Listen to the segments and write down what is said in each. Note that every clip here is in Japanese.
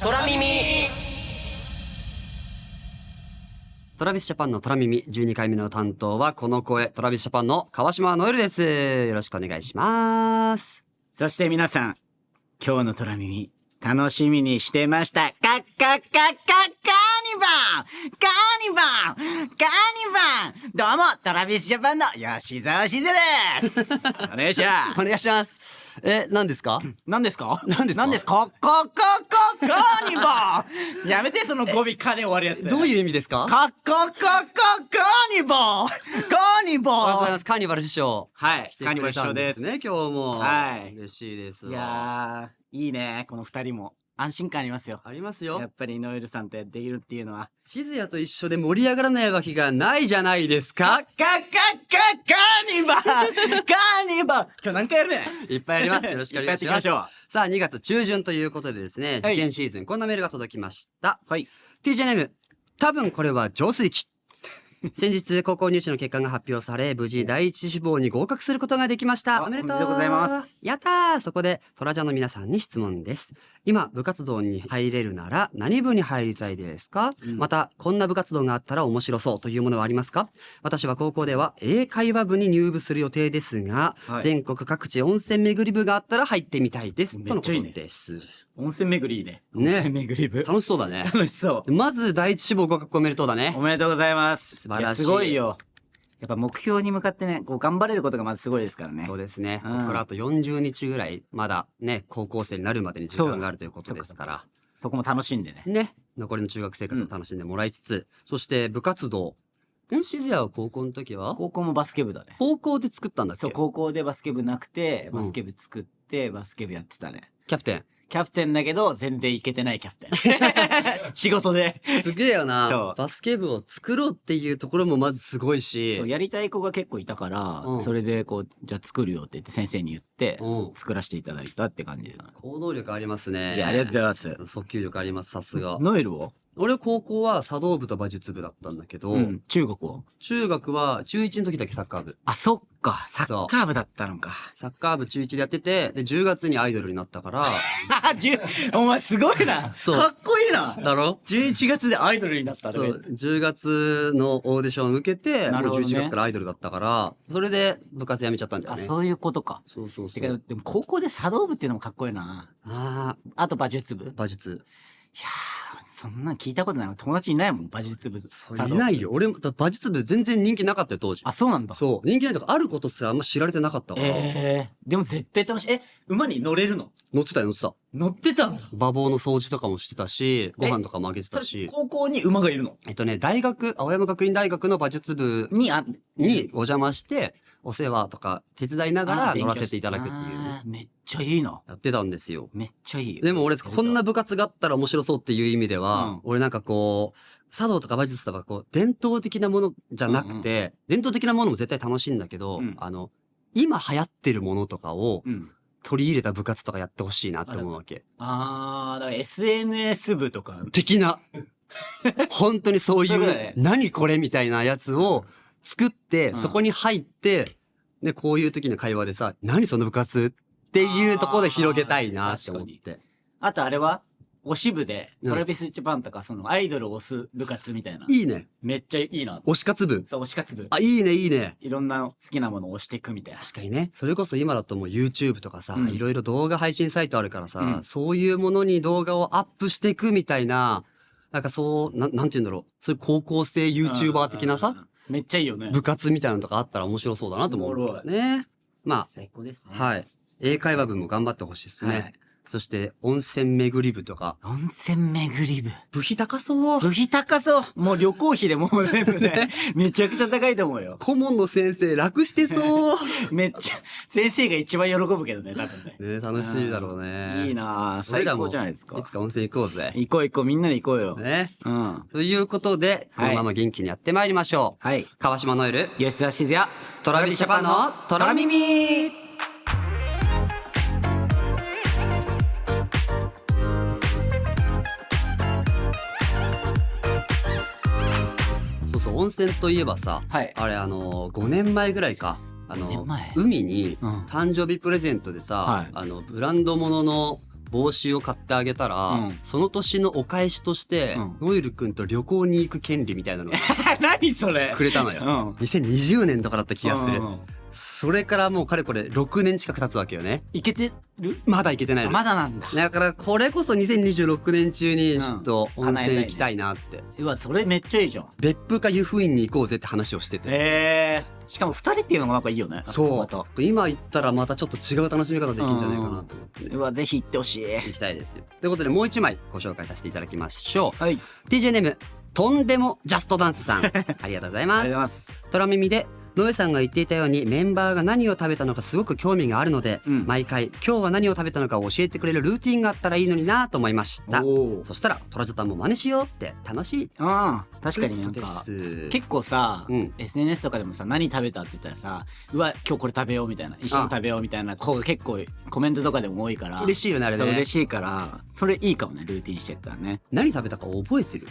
空耳。トラビスジャパンの空耳12回目の担当はこの声、トラビスジャパンの川島ノエルです。よろしくお願いします。そして皆さん、今日の空耳楽しみにしてました。カニバルどうも、トラビスジャパンの吉沢しずですお願いします。お願いします。何ですか？何ですか？何ですか？カニバルやめて、その語尾「か」で終わるやつ。どういう意味ですか？カニバルカーニバル師匠。はい、来てくれたんですね、今日も。はい、嬉しいですわ。いやー、いいね、この二人も。安心感ありますよ。ありますよ。やっぱりノエルさんとやっているっていうのは。静谷と一緒で盛り上がらないわけがないじゃないですか。カニバル今日何回やるねいっぱいあります。よろしくお願いします。さあ、2月中旬ということでですね、受験シーズン、こんなメールが届きました。はい。TJ ネーム、多分これは浄水器。先日高校入試の結果が発表され、無事第一志望に合格することができました。おめでとうございます。やったー。そこでトラジャの皆さんに質問です。今部活動に入れるなら何部に入りたいですか？またこんな部活動があったら面白そうというものはありますか？私は高校では英会話部に入部する予定ですが、全国各地温泉巡り部があったら入ってみたいです。とのことです。温泉巡りいいね。ね。温泉巡り部。楽しそうだね。楽しそう。まず第一志望合格おめでとうだね。おめでとうございます。素晴らしい。すごいよ。やっぱ目標に向かってね、こう頑張れることがまずすごいですからね。そうですね。ここからあと40日ぐらい、まだね、高校生になるまでに時間があるということですから。そこも楽しんでね。ね。残りの中学生活を楽しんでもらいつつ、そして部活動。静谷は高校の時は？高校もバスケ部だね。高校で作ったんだっけ？そう、高校でバスケ部なくて、バスケ部作って、バスケ部やってたね。キャプテン。キャプテンだけど、全然いけてないキャプテン。仕事で。すげえよな。そう。バスケ部を作ろうっていうところもまずすごいし。そう、やりたい子が結構いたから、それでこう、じゃあ作るよって言って先生に言って、作らせていただいたって感じだな。行動力ありますね。いや、ありがとうございます。訴求力あります、さすが。ノエルを？俺高校は茶道部と馬術部だったんだけど、中国を？中学は中1の時だけサッカー部。あ、そっか。サッカー部だったのか。サッカー部中1でやってて、で、10月にアイドルになったから。お前すごいな。そう。かっこいいな。だろ？ 11 月でアイドルになったそう。10月のオーディションを受けて、もう11月からアイドルだったから、それで部活辞めちゃったんだよね。あ、そういうことか。そうそうそう。てか、でも高校で茶道部っていうのもかっこいいな。あと馬術部？馬術。いやー、そんなん聞いたことない。友達いないもん、馬術部。いないよ。俺も、馬術部全然人気なかったよ、当時。あ、そうなんだ。そう。人気ないとかあることすらあんま知られてなかったから。でも絶対楽しい。馬に乗れるの？乗ってたよ、乗ってた。乗ってたんだ。馬房の掃除とかもしてたし、ご飯とかもあげてたし。高校に馬がいるの？大学、青山学院大学の馬術部にお邪魔して、お世話とか手伝いながら乗らせていただくっていうね。めっちゃいいな。やってたんですよ。めっちゃいいよ。でも俺、こんな部活があったら面白そうっていう意味では、俺なんかこう、茶道とか馬術とかこう、伝統的なものじゃなくて、伝統的なものも絶対楽しいんだけど、今流行ってるものとかを取り入れた部活とかやってほしいなって思うわけ。だから SNS 部とか。的な。本当にそういう、何これみたいなやつを作って、そこに入って、で、こういう時の会話でさ、何その部活っていうところで広げたいなって思って。あとあれは推し部で、トラビスジャパンとか、そのアイドルを推す部活みたいな。いいね。めっちゃいいな。推し活部。そう、推し活部。あ、いいね、いいね。いろんな好きなものを推していくみたいな。確かにね。それこそ今だともう YouTube とかさ、いろいろ動画配信サイトあるからさ、そういうものに動画をアップしていくみたいな、なんかそう、なんて言うんだろう。そういう高校生 YouTuber 的なさ、めっちゃいいよね。部活みたいなのとかあったら面白そうだなと思うけどね。まあ、最高ですね。はい。英会話部も頑張ってほしいですね。そして、温泉巡り部とか。温泉巡り部。部費高そう。部費高そう。もう旅行費でもう全部ね、めちゃくちゃ高いと思うよ。顧問の先生楽してそう。めっちゃ、先生が一番喜ぶけどね、多分ね。ね、楽しいだろうね。いいなぁ。最高じゃないですか。いつか温泉行こうぜ。行こう行こう、みんなで行こうよ。ね。ということで、このまま元気にやってまいりましょう。はい。川島ノエル、吉田静也、トラビスジャパンの虎耳。温泉といえばさ、あれ5年前ぐらいか、海に誕生日プレゼントでさ、ブランド物の帽子を買ってあげたら、うん、その年のお返しとして、ノエル君と旅行に行く権利みたいなのを何それくれたのよ、2020年とかだった気がする、それからもうかれこれ6年近く経つわけよね。いけてる？まだいけてないの。まだなんだ。だからこれこそ2026年中にちょっと温泉行きたいなって、うわそれめっちゃいいじゃん。別府か湯布院に行こうぜって話をしてて、しかも2人っていうのがなんかいいよね。そう今行ったらまたちょっと違う楽しみ方できるんじゃないかなと思ってね、うわぜひ行ってほしい。行きたいですよ。ということでもう一枚ご紹介させていただきましょう。はい、 TJ ネームとんでもジャストダンスさんありがとうございます。ありがとうございます。虎耳でノエさんが言っていたようにメンバーが何を食べたのかすごく興味があるので、毎回今日は何を食べたのかを教えてくれるルーティンがあったらいいのになと思いました。そしたらトラジャタンも真似しようって楽しい。確かになんか結構さ、SNS とかでもさ何食べたって言ったらさ、うわ今日これ食べようみたいな、一緒に食べようみたいな子が結構コメントとかでも多いから嬉しいよねあれね。そう嬉しいからそれいいかもね、ルーティンしてったらね。何食べたか覚えてる？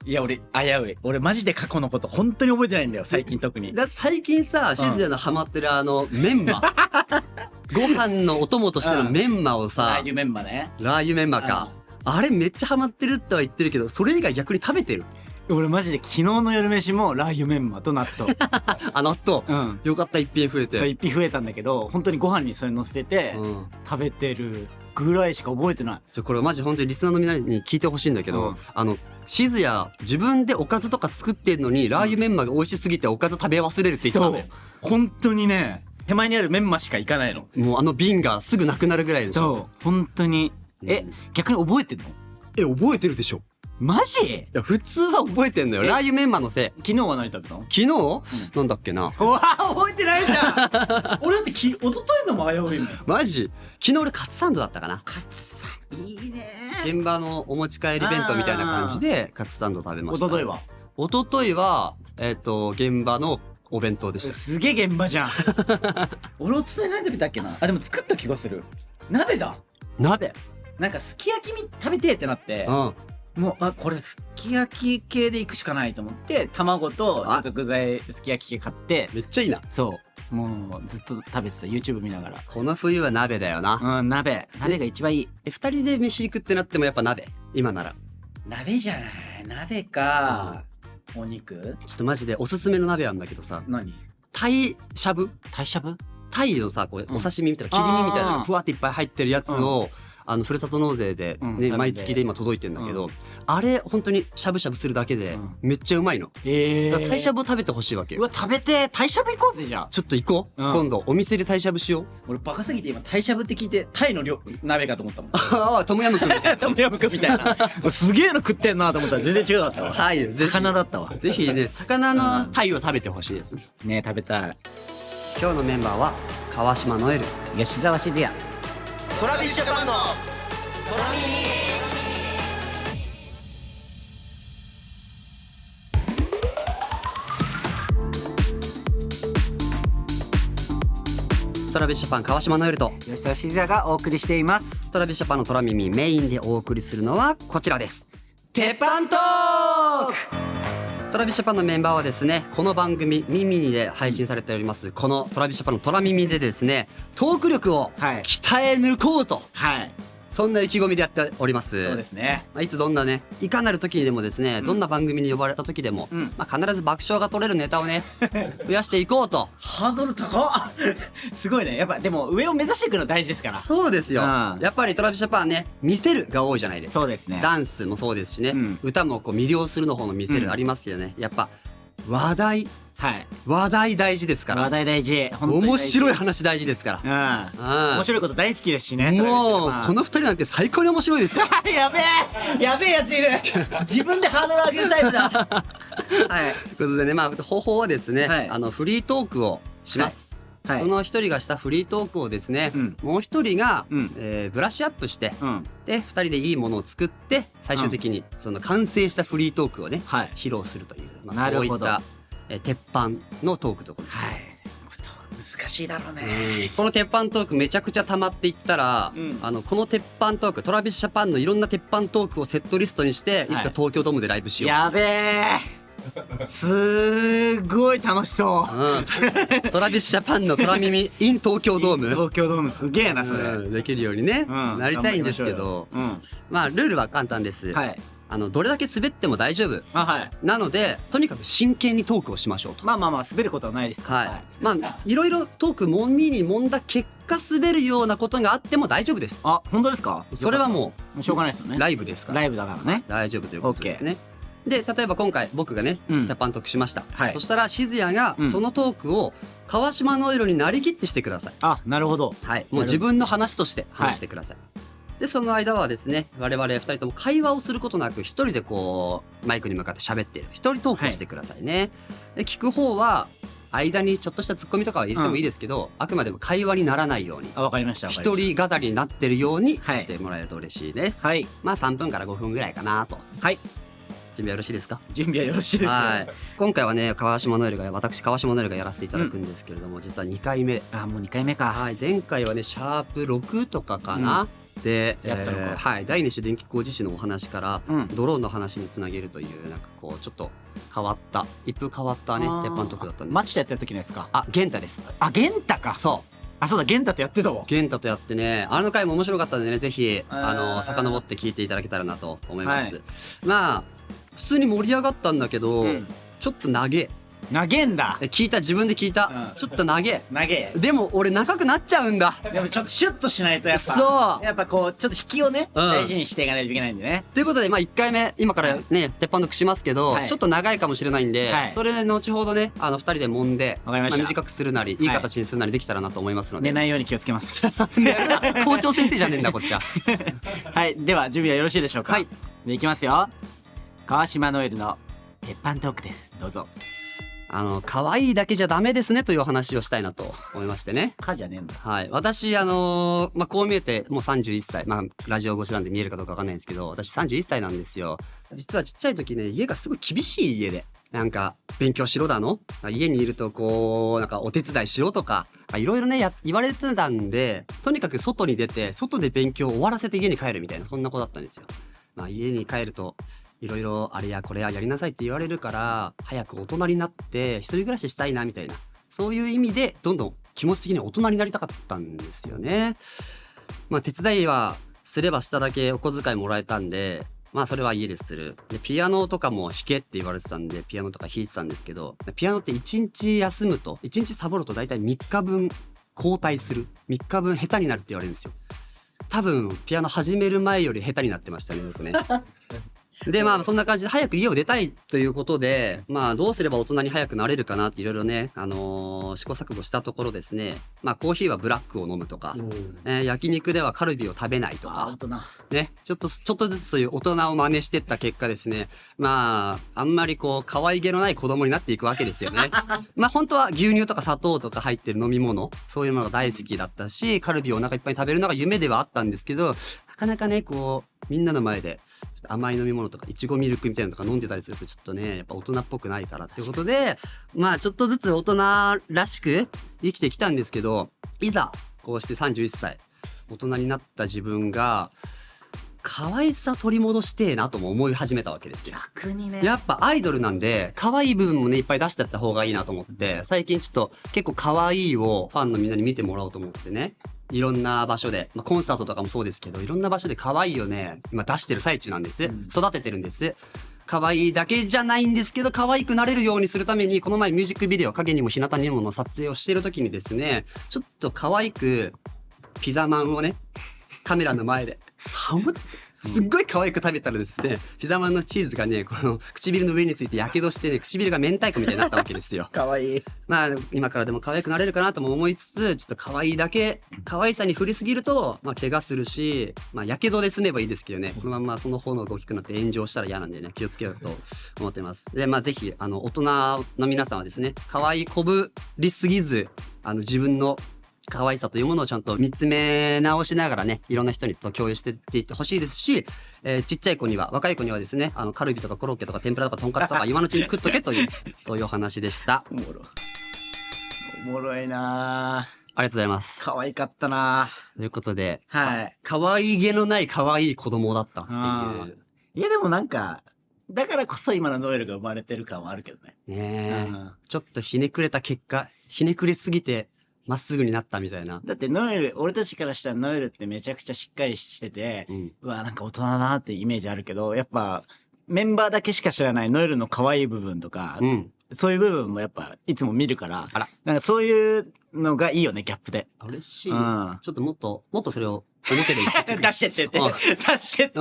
いや俺危うい。俺マジで過去のこと本当に覚えてないんだよ最近。特にだって最近さシズヤのハマってるメンマご飯のお供としてのメンマをさ、ラー油メンマね。ラー油メンマか、あれめっちゃハマってるっては言ってるけど、それ以外逆に食べてる？俺マジで昨日の夜飯もラー油メンマと納豆納豆、よかった、一品増えて。そう一品増えたんだけど、本当にご飯にそれ乗せて食べてるぐらいしか覚えてない。これマジ本当にリスナーのみんなに聞いてほしいんだけど、シズヤ自分でおかずとか作ってんのに、ラー油メンマが美味しすぎておかず食べ忘れるって言ってたのよ。本当にね、手前にあるメンマしか行かないの。もう瓶がすぐなくなるぐらいでしょ。そう本当に。逆に覚えてんの？覚えてるでしょ。マジ？いや普通は覚えてんのよ、ラー油メンマのせい。昨日は何食べたの？昨日、なんだっけな。うわ覚えてないじゃん俺だって一昨日のも危ういもん。マジ？昨日俺カツサンドだったかな。カツサンドいいね。現場のお持ち帰り弁当みたいな感じでカツサンド食べました。一昨日は現場のお弁当でした。すげえ現場じゃん俺一昨日何食べたっけな。でも作った気がする。鍋だ。鍋なんかすき焼き食べてってなって、もうこれすき焼き系で行くしかないと思って卵とちょっと具材すき焼き系買って。めっちゃいいな。そうもうずっと食べてた YouTube 見ながら。この冬は鍋だよな。鍋が一番いい。2人で飯行くってなってもやっぱ鍋？今なら鍋じゃない。鍋か、お肉。ちょっとマジでおすすめの鍋あるんだけどさ。何？タイしゃぶ？タイのさこうお刺身みたいな、切り身みたいなのふわっていっぱい入ってるやつを、ふるさと納税で、毎月で今届いてんだけど、あれ本当にしゃぶしゃぶするだけでめっちゃうまいの。だからタイしゃぶを食べてほしいわけよ。うわ食べて。タイしゃぶ行こうぜじゃあ。ちょっと行こう、今度お店でタイしゃぶしよう。俺バカすぎて今タイしゃぶって聞いてタイの鍋かと思ったもんああトムヤムクンみたいなトムヤムクンみたいなすげえの食ってんなと思ったら全然違うだったわ。タイ魚だったわ。ぜひね魚のタイを食べてほしいですね。食べたい。今日のメンバーは川島ノエル、吉沢静也、トラビスジャパンのトラミトラビスジャパン川島ノエルと吉沢静也がお送りしています。トラビスジャパンのトラ耳メインでお送りするのはこちらです。鉄板トーク。トラビスジャパンのメンバーはですね、この番組ミミニで配信されておりますこのトラビスジャパンのトラ耳でですね、トーク力を鍛え抜こうと、そんな意気込みでやっております。そうですね。いつどんなね、いかなる時にでもですね、どんな番組に呼ばれた時でも、必ず爆笑が取れるネタをね増やしていこうと。ハードル高っすごいね。やっぱでも上を目指していくの大事ですから。そうですよ、やっぱりトラビスジャパンね、見せるが多いじゃないですか。そうですね。ダンスもそうですしね、歌もこう魅了するの方の見せるありますよね。やっぱ話題大事ですから。話題大事。面白い話大事ですから。面白いこと大好きですしね。もうこの二人なんて最高に面白いですよやべえやついる自分でハードル上げるタイプだということでね、方法はですね、フリートークをします。その一人がしたフリートークをですね、もう一人がブラッシュアップして、で二人でいいものを作って最終的にその完成したフリートークをね披露するという、そういった鉄板のトークところです。難しいだろうね。この鉄板トークめちゃくちゃ溜まっていったら、この鉄板トーク、トラビスジャパンのいろんな鉄板トークをセットリストにして、いつか東京ドームでライブしよう。やべえ。すーごい楽しそうトラビスジャパンの虎耳 in 東京ドーム東京ドームすげえなそれ、できるようにね、うんなりたいんですけど、まあルールは簡単です。はい。どれだけ滑っても大丈夫はい。なので、とにかく真剣にトークをしましょうと。まあ滑ることはないですから。はい。まあいろいろトークもみにもんだ結果滑るようなことがあっても大丈夫です。あ、本当ですか？それはもうしょうがないですよね。ライブですから。ライブだからね。大丈夫ということですね。で、例えば今回僕がね、うん鉄板トークしました。はい。そしたら静谷がそのトークを川島ノエルになりきってしてください。あ、なるほど。はい。もう自分の話として話してください。で、その間はですね、我々二人とも会話をすることなく、一人でこう、マイクに向かって喋っている。一人トークをしてくださいね。で、聞く方は、間にちょっとしたツッコミとかは入れてもいいですけど、あくまでも会話にならないように。あ、わかりました。一人語りになってるようにしてもらえると嬉しいです。はい。まあ3分から5分ぐらいかなと。はい。準備はよろしいですか？準備はよろしいです。はい。今回はね、私川島ノエルがやらせていただくんですけれども、実は2回目。あ、もう2回目か。はい。前回はね、シャープ6とかかな。で、やったのかはい、第二種電気工事士のお話から、ドローンの話につなげるというなんかこうちょっと変わった一風変わったね鉄板トークだったんです。マッチとやってる時のやつか。あ、ゲンタです。あ、ゲンタか。そうあ、そうだ、ゲンタとやってたわ。ゲンタとやってね、あの回も面白かったんでね、ぜひ遡って聞いていただけたらなと思います。まあ普通に盛り上がったんだけど、ちょっと長え。投げんだ。自分で聞いた、ちょっと長え。投げ。でも俺長くなっちゃうんだ。でもちょっとシュッとしないとやっぱ。そう。やっぱこうちょっと引きをね、大事にしていかないといけないんでね。ということで、まあ1回目今からね、鉄板トークしますけど、ちょっと長いかもしれないんで、それで後ほどね、2人で揉んで、短くするなりいい形にするなりできたらなと思いますので。寝ないように気をつけます。校長先生じゃねえんだこっちは。はい、では準備はよろしいでしょうか？はい。でいきますよ。川島ノエルの鉄板トークです。どうぞ。可愛いだけじゃダメですねというお話をしたいなと思いましてね。かじゃねえんだ。はい。私、まあ、こう見えてもう31歳。まあ、ラジオ越しなんで見えるかどうかわかんないんですけど、私31歳なんですよ。実はちっちゃい時ね、家がすごい厳しい家で。なんか、勉強しろだの家にいるとこう、なんかお手伝いしろとか、いろいろね、言われてたんで、とにかく外に出て、外で勉強を終わらせて家に帰るみたいな、そんな子だったんですよ。まあ、家に帰ると、いろいろあれやこれややりなさいって言われるから早く大人になって一人暮らししたいなみたいなそういう意味でどんどん気持ち的に大人になりたかったんですよね。まあ手伝いはすればしただけお小遣いもらえたんでまあそれは家でする。でピアノとかも弾けって言われてたんでピアノとか弾いてたんですけどピアノって1日休むと1日サボると大体3日分後退する3日分下手になるって言われるんですよ。多分ピアノ始める前より下手になってましたね僕ね。でまあそんな感じで早く家を出たいということでまあどうすれば大人に早くなれるかなっていろいろね試行錯誤したところですねまあコーヒーはブラックを飲むとか、焼肉ではカルビを食べないとかねちょっとずつそういう大人を真似してった結果ですねまああんまりこう可愛げのない子供になっていくわけですよね。まあ本当は牛乳とか砂糖とか入ってる飲み物そういうものが大好きだったしカルビをお腹いっぱい食べるのが夢ではあったんですけどなかなかねこうみんなの前でちょっと甘い飲み物とかいちごミルクみたいなのとか飲んでたりするとちょっとねやっぱ大人っぽくないからっていうことでまあちょっとずつ大人らしく生きてきたんですけどいざこうして31歳大人になった自分が可愛さ取り戻してえなとも思い始めたわけですよ。逆にねやっぱアイドルなんで可愛い部分もねいっぱい出してった方がいいなと思って最近ちょっと結構可愛いをファンのみんなに見てもらおうと思ってねいろんな場所で、まあ、コンサートとかもそうですけどいろんな場所で可愛いをね今出してる最中なんです、育ててるんです。可愛いだけじゃないんですけど可愛くなれるようにするためにこの前ミュージックビデオ影にも日向にもの撮影をしてる時にですねちょっと可愛くピザマンをねカメラの前でハムってすっごい可愛く食べたらですねピザマンのチーズがねこの唇の上についてやけどしてね唇が明太子みたいになったわけですよ。可愛いまあ今からでも可愛くなれるかなとも思いつつちょっと可愛いだけ可愛さに振りすぎるとまあ怪我するしまあやけどで済めばいいですけどねこのままその炎が大きくなって炎上したら嫌なんでね気をつけようと思ってます。でまあぜひ大人の皆さんはですね可愛いこぶりすぎず自分の可愛さというものをちゃんと見つめ直しながらねいろんな人にと共有していってほしいですし、ちっちゃい子には若い子にはですねカルビとかコロッケとか天ぷらとかとんかつとか今のうちに食っとけというそういうお話でした。おもろいなありがとうございます。可愛かったなということで、はい、可愛げのない可愛い子供だったっていう。いやでもなんかだからこそ今のノエルが生まれてる感はあるけどね。ねえ、うんちょっとひねくれた結果、ひねくれすぎて、まっすぐになったみたいな。だってノエル、俺たちからしたらノエルってめちゃくちゃしっかりしてて、うわ、なんか大人だなってイメージあるけど、やっぱ、メンバーだけしか知らないノエルの可愛い部分とか、そういう部分もやっぱいつも見るから、なんかそういうのがいいよね、ギャップで。嬉しい。ちょっともっとそれを表で言って出してってって。出してって。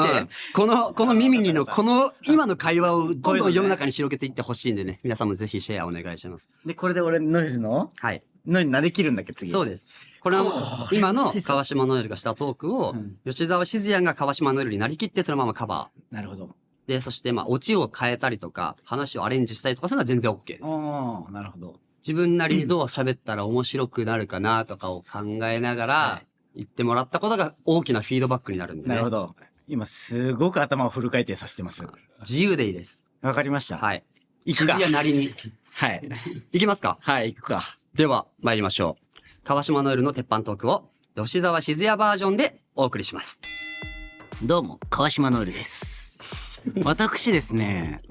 この耳にの、この今の会話をどんどん世の中に広げていってほしいんでね、皆さんもぜひシェアお願いします。で、これで俺ノエルのはい。ノエルになりきるんだっけ、次。そうです。これは今の川島ノエルがしたトークを、吉沢静也が川島ノエルになりきってそのままカバー。なるほど。で、そしてオチを変えたりとか、話をアレンジしたりとかするのは全然 OK です。ああ、なるほど。自分なりにどう喋ったら面白くなるかなとかを考えながら、言ってもらったことが大きなフィードバックになるんでね。なるほど。今すごく頭をフル回転させてます。自由でいいです。わかりました。はい。行くか。いや、なりに。はい。行きますか。はい、行くか。では、参りましょう。川島ノエルの鉄板トークを、吉沢静也バージョンでお送りします。どうも、川島ノエルです。私ですね、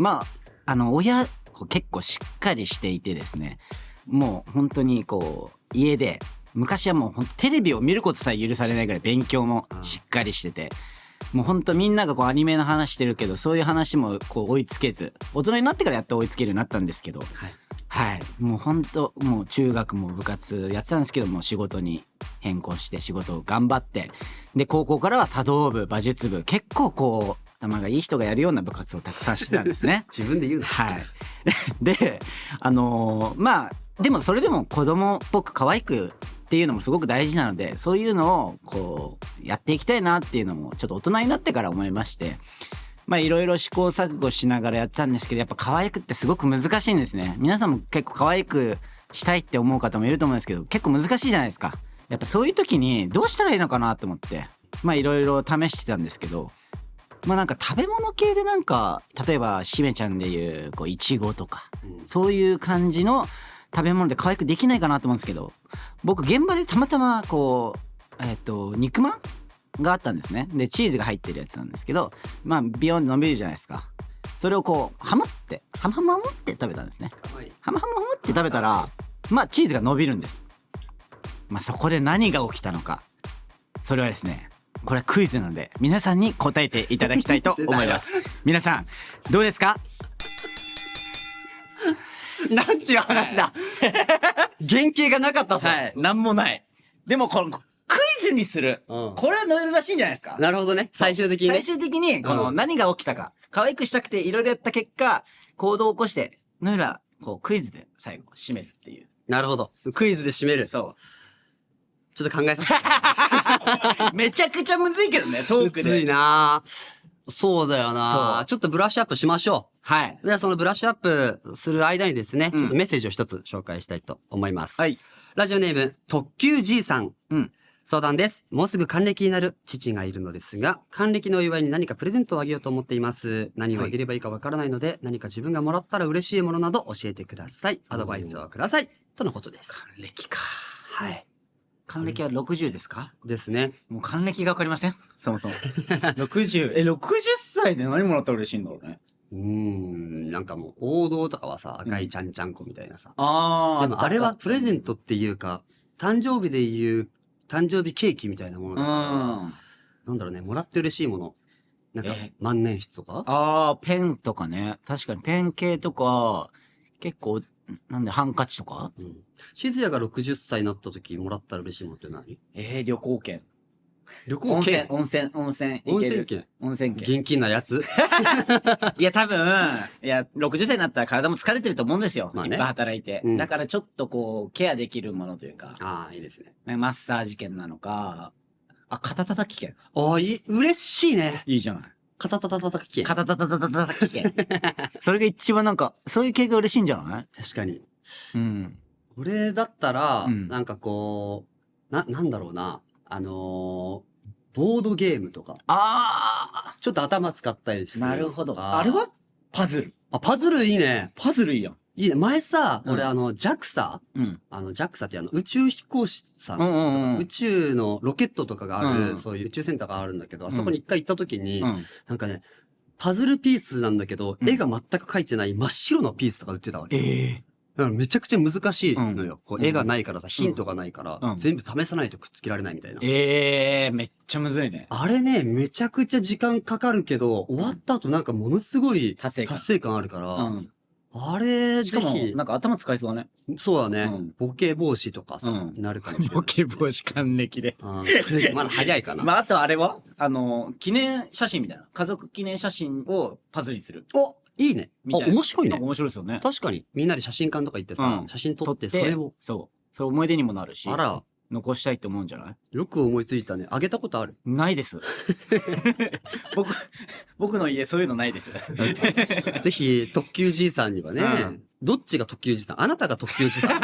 親、結構しっかりしていてですね、もう本当に家で、昔はもうテレビを見ることさえ許されないぐらい勉強もしっかりしてて、もう本当みんながアニメの話してるけど、そういう話も追いつけず、大人になってからやっと追いつけるようになったんですけど、はい。もう本当もう中学も部活やってたんですけども、仕事に変更して仕事を頑張って、で、高校からは茶道部、馬術部、結構頭がいい人がやるような部活をたくさんしてたんですね。自分で言うの？はい。で、でもそれでも子供っぽく可愛くっていうのもすごく大事なので、そういうのをやっていきたいなっていうのもちょっと大人になってから思いまして、いろいろ試行錯誤しながらやってたんですけど、やっぱ可愛くってすごく難しいんですね。皆さんも結構可愛くしたいって思う方もいると思うんですけど、結構難しいじゃないですか。やっぱそういう時にどうしたらいいのかなと思って、いろいろ試してたんですけど、なんか食べ物系でなんか、例えばしめちゃんでいういちごとか、そういう感じの食べ物で可愛くできないかなと思うんですけど、僕現場でたまたま肉まんがあったんですね。でチーズが入ってるやつなんですけど、ビヨンで伸びるじゃないですか。それをハムって食べたんですね。ハムって食べたらチーズが伸びるんです。そこで何が起きたのか、それはですね、これはクイズなので皆さんに答えていただきたいと思います。皆さんどうですか？なんちゅう話だ。原型がなかったぞ。はい、なんもない。でもクイズにする。これはノエルらしいんじゃないですか。なるほどね。最終的にね。最終的に何が起きたか、可愛くしたくていろいろやった結果、行動を起こしてノエルはクイズで最後締めるっていう。なるほど。クイズで締める。そう。ちょっと考えさせて。めちゃくちゃむずいけどね、トークで。むずいな。そうだよな。ちょっとブラッシュアップしましょう。はい。ではそのブラッシュアップする間にですね、ちょっとメッセージを一つ紹介したいと思います。はい。ラジオネーム、特急じいさん。相談です。もうすぐ還暦になる父がいるのですが、還暦のお祝いに何かプレゼントをあげようと思っています。何をあげればいいかわからないので、何か自分がもらったら嬉しいものなど教えてください。アドバイスをください。とのことです。還暦か。はい。還暦は60ですか？ですね。もう還暦がわかりません？そもそも。60、60歳で何もらったら嬉しいんだろうね。なんかもう王道とかはさ、赤いちゃんちゃんこみたいなさ。でもあれはプレゼントっていうか、誕生日でいう誕生日ケーキみたいなものだから、なんだろうね、もらって嬉しいもの。なんか、万年筆とかペンとかね。確かにペン系とか、結構、ハンカチとか静也が60歳になった時もらったら嬉しいものって何？旅行券。旅行券？温泉券。現金なやついや、多分、60歳になったら体も疲れてると思うんですよ。いっぱい働いて。だからちょっとケアできるものというか。いいですね。マッサージ券なのか、肩叩き券。嬉しいね。いいじゃない。肩叩き券。肩叩き券。それが一番そういう系が嬉しいんじゃない？確かに。俺だったら、なんかなんだろうな。ボードゲームとか。ちょっと頭使ったりする。なるほど。あれはパズル。パズルいいね。パズルいいやん。いいね。前さ、俺JAXA？JAXA って宇宙飛行士さん。宇宙のロケットとかがある、そういう宇宙センターがあるんだけど、あそこに一回行った時に、なんかね、パズルピースなんだけど、絵が全く描いてない真っ白のピースとか売ってたわけ。だからめちゃくちゃ難しいのよ。こう絵がないからさ、ヒントがないから、全部試さないとくっつけられないみたいな。めっちゃむずいね。あれね、めちゃくちゃ時間かかるけど、終わった後なんかものすごい達達成感あるから、うん。あれ、しかも、ぜひ、なんか頭使いそうだね。そうだね、うんボケ防止とかさ、うんなるかもしれない。ボケ防止還暦で。まだ早いかな。まあ、あとあれは記念写真みたいな。家族記念写真をパズルにする。お、いいね。みたいな面白いね。面白いですよね。確かに。みんなで写真館とか行ってさ、うん写真撮って、それを。そう。それ思い出にもなるし。あら、残したいって思うんじゃない？よく思いついたね。あげたことある？ないです。僕の家そういうのないです。ぜひ、特急じいさんにはね、どっちが特急じいさん？あなたが特急じいさん。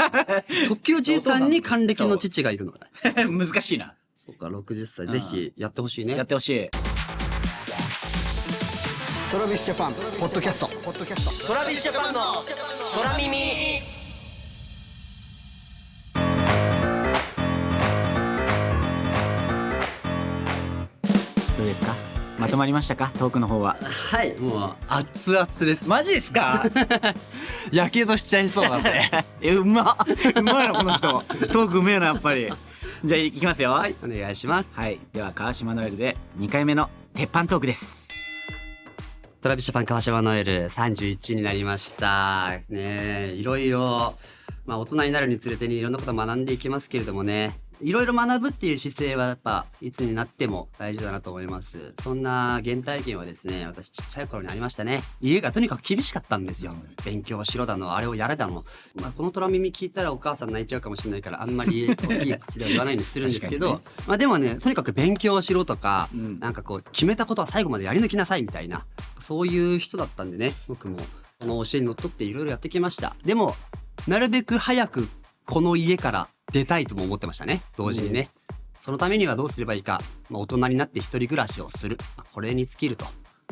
特急じいさんに還暦の父がいるのかな。難しいな。そうか、60歳。ぜひ、やってほしいね。やってほしい。トラビスジャパンポッドキャスト。トラビスジャパンの空耳。どうですか？まとまりましたか？トークの方は。はい、もう、熱々です。マジですか？やけどしちゃいそうだね。うまいなこの人。トークうめえなやっぱり。じゃあ行きますよ。はい、お願いします。はい。では川島ノエルで2回目の鉄板トークです。トラビスジャパン川島ノエル31になりました。ねえ、いろいろ、大人になるにつれてね、いろんなことを学んでいきますけれどもね、いろいろ学ぶっていう姿勢はやっぱいつになっても大事だなと思います。そんな原体験はですね、私ちっちゃい頃にありましたね。家がとにかく厳しかったんですよ。勉強しろだの、あれをやれだの。この虎耳聞いたらお母さん泣いちゃうかもしれないから、あんまり大きい口では言わないようにするんですけど、でもね、とにかく勉強しろとか、なんかこう決めたことは最後までやり抜きなさいみたいな、そういう人だったんでね、僕もこの教えにのっとっていろいろやってきました。でも、なるべく早くこの家から出たいとも思ってましたね、同時にね。そのためにはどうすればいいか、大人になって一人暮らしをする、これに尽きると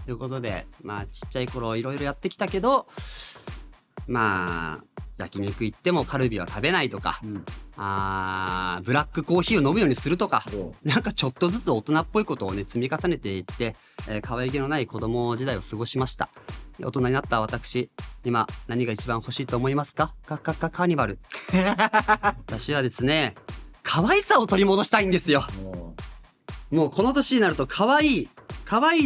いうことで、ちっちゃい頃いろいろやってきたけど、焼肉行ってもカルビは食べないとか、ブラックコーヒーを飲むようにするとか、なんかちょっとずつ大人っぽいことをね積み重ねていって、可愛げのない子供時代を過ごしました。大人になった私、今何が一番欲しいと思いますか？カーニバル。私はですね、可愛さを取り戻したいんですよ。もうこの年になると可愛い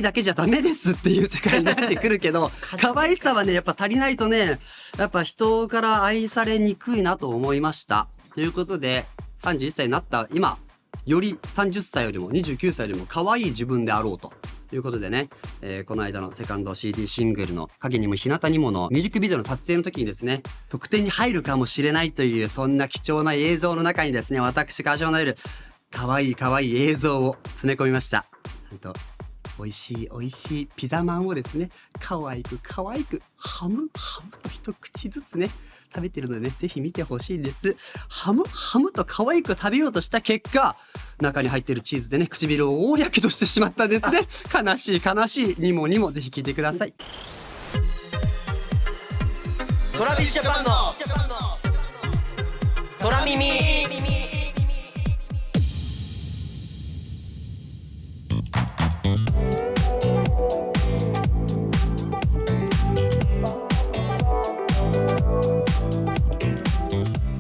だけじゃダメですっていう世界になってくるけど、可愛さはねやっぱ足りないとね、やっぱ人から愛されにくいなと思いました。ということで31歳になった今、より30歳よりも29歳よりも可愛い自分であろうということでね、この間のセカンド CD シングルの影にも日向にものミュージックビデオの撮影の時にですね、特典に入るかもしれないというそんな貴重な映像の中にですね、私川島ノエル可愛い映像を詰め込みました。なんと美味しいピザマンをですね、可愛くハムと一口ずつね食べてるのでね、ぜひ見てほしいんです。ハムと可愛く食べようとした結果、中に入ってるチーズでね唇を大やけどしてしまったんですね。悲しいにもぜひ聞いてください。トラビスジャパンの空耳。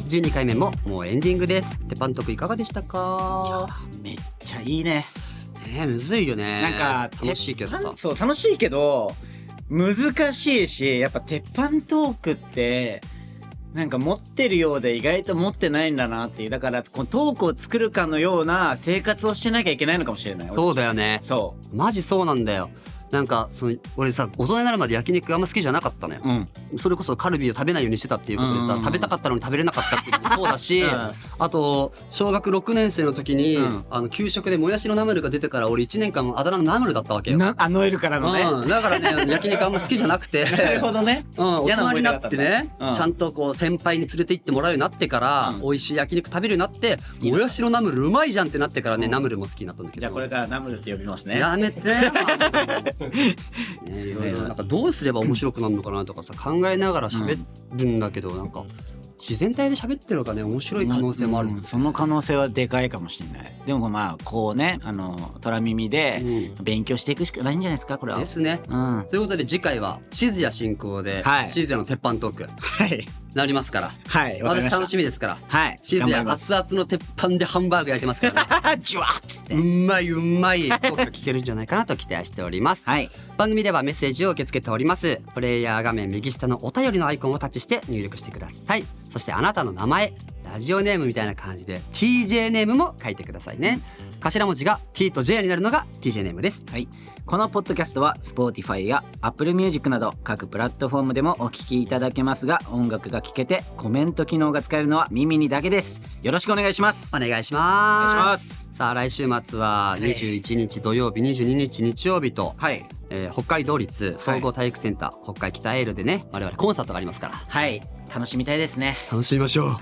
12回目ももうエンディングです。鉄板トークいかがでしたか？めっちゃいいね。むずいよね。なんか楽しいけどさ。そう楽しいけど難しいし、やっぱ鉄板トークってなんか持ってるようで意外と持ってないんだなっていう。だからこのトークを作るかのような生活をしてなきゃいけないのかもしれない。そうだよね。そうマジそうなんだよ。なんか俺さ、大人になるまで焼肉あんま好きじゃなかったのよ。それこそカルビを食べないようにしてたっていうことでさ、食べたかったのに食べれなかったっていうのもそうだし、あと小学6年生の時に、給食でもやしのナムルが出てから俺1年間あだ名のナムルだったわけよ。ノエルからのね。だからね焼肉あんま好きじゃなくてなるほどね。大人になってね、ちゃんとこう先輩に連れて行ってもらうようになってから、美味しい焼肉食べるようになって、もやしのナムルうまいじゃんってなってからね、ナムルも好きになったんだけど。じゃあこれからナムルって呼びますね。やめていろいろなんかどうすれば面白くなるのかなとかさ考えながら喋るんだけど、なんか自然体で喋ってるのがね面白い可能性もある、その可能性はでかいかもしれない。でもまあこうね虎耳で勉強していくしかないんじゃないですかこれは。ですね、ということで次回は静谷進行で、静谷の鉄板トークなりますから、私楽しみですから、静谷熱々の鉄板でハンバーグ焼いてますからねジュワッつってうまいうまいトークが聞けるんじゃないかなと期待しております、番組ではメッセージを受け付けております。プレイヤー画面右下のお便りのアイコンをタッチして入力してください。そしてあなたの名前、ラジオネームみたいな感じで TJ ネームも書いてくださいね。頭文字が T と J になるのが TJ ネームです。このポッドキャストは Spotify や Apple Music など各プラットフォームでもお聞きいただけますが、音楽が聴けてコメント機能が使えるのは耳にだけです。よろしくお願いします。お願いします。さあ来週末は21日土曜日、22日日曜日と、北海道立総合体育センター、北海北エールでね我々コンサートがありますから、楽しみたいですね。楽しみましょう。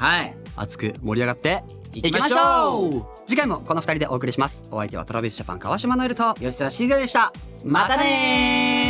熱く盛り上がっていきましょう。次回もこの2人でお送りします。お相手はトラビスジャパン川島ノエルと吉田静香でした。またねー。